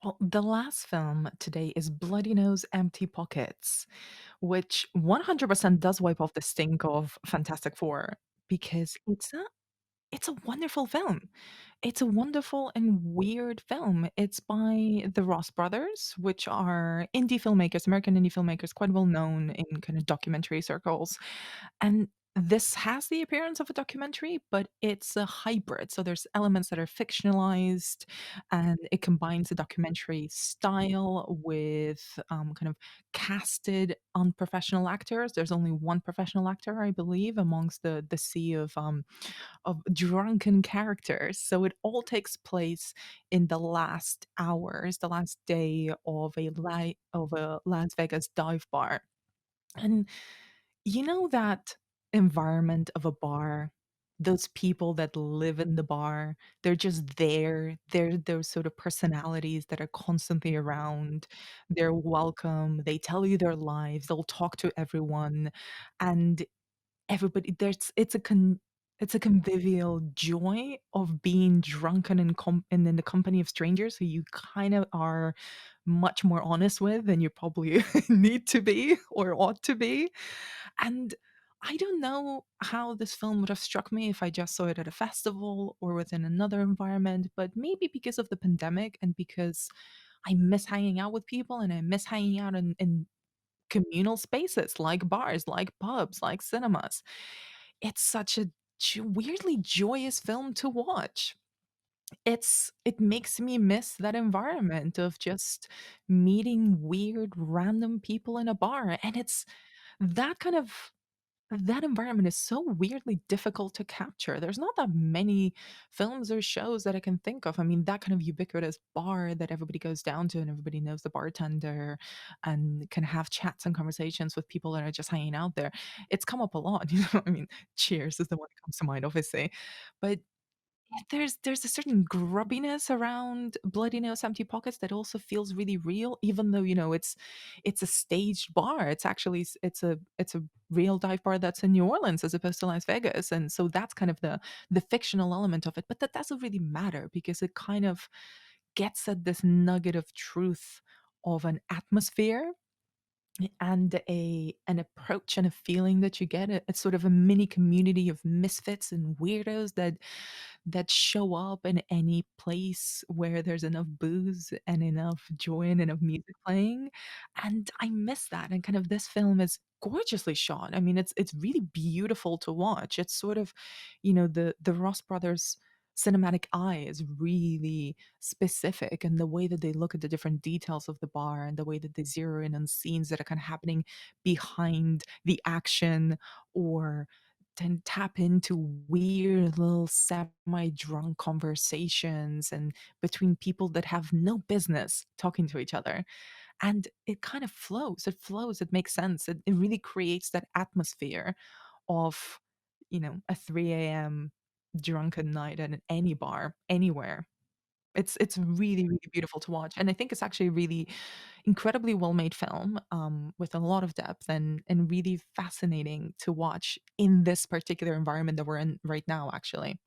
Well, the last film today is Bloody Nose Empty Pockets, which 100% does wipe off the stink of Fantastic Four because it's a wonderful film. It's a wonderful and weird film. It's by the Ross brothers, which are indie filmmakers, American indie filmmakers, quite well known in kind of documentary circles. And this has the appearance of a documentary, but it's a hybrid. So there's elements that are fictionalized, and it combines the documentary style with kind of casted unprofessional actors. There's only one professional actor, I believe, amongst the sea of drunken characters. So it all takes place in the last hours, the last day of a Las Vegas dive bar. And you know that environment of a bar, those people that live in the bar, they're just there. They're those sort of personalities that are constantly around. They're welcome. They tell you their lives. They'll talk to everyone. And everybody there's it's a convivial joy of being drunken and in the company of strangers who you kinda are much more honest with than you probably need to be or ought to be, and I don't know how this film would have struck me if I just saw it at a festival or within another environment, but maybe because of the pandemic and because I miss hanging out with people and I miss hanging out in communal spaces like bars, like pubs, like cinemas. It's such a weirdly joyous film to watch. It makes me miss that environment of just meeting weird random people in a bar, and it's that kind of that environment is so weirdly difficult to capture. There's not that many films or shows that I can think of. I mean, that kind of ubiquitous bar that everybody goes down to and everybody knows the bartender and can have chats and conversations with people that are just hanging out there. It's come up a lot, I mean, Cheers is the one that comes to mind, obviously. But there's a certain grubbiness around Bloody Nose Empty Pockets that also feels really real, even though, it's a staged bar. It's actually it's a real dive bar that's in New Orleans as opposed to Las Vegas, and so that's kind of the fictional element of it, but that doesn't really matter because it kind of gets at this nugget of truth of an atmosphere and an approach and a feeling that you get. It's sort of a mini community of misfits and weirdos that show up in any place where there's enough booze and enough joy and enough music playing, and I miss that, and kind of this film is gorgeously shot. I mean, it's really beautiful to watch. It's sort of, the Ross brothers cinematic eye is really specific, and the way that they look at the different details of the bar and the way that they zero in on scenes that are kind of happening behind the action or then tap into weird little semi-drunk conversations and between people that have no business talking to each other. And it kind of flows. It flows. It makes sense. It really creates that atmosphere of, a 3 a.m. drunken night at any bar, anywhere. It's really, really beautiful to watch, and I think it's actually a really incredibly well-made film, with a lot of depth and really fascinating to watch in this particular environment that we're in right now, actually.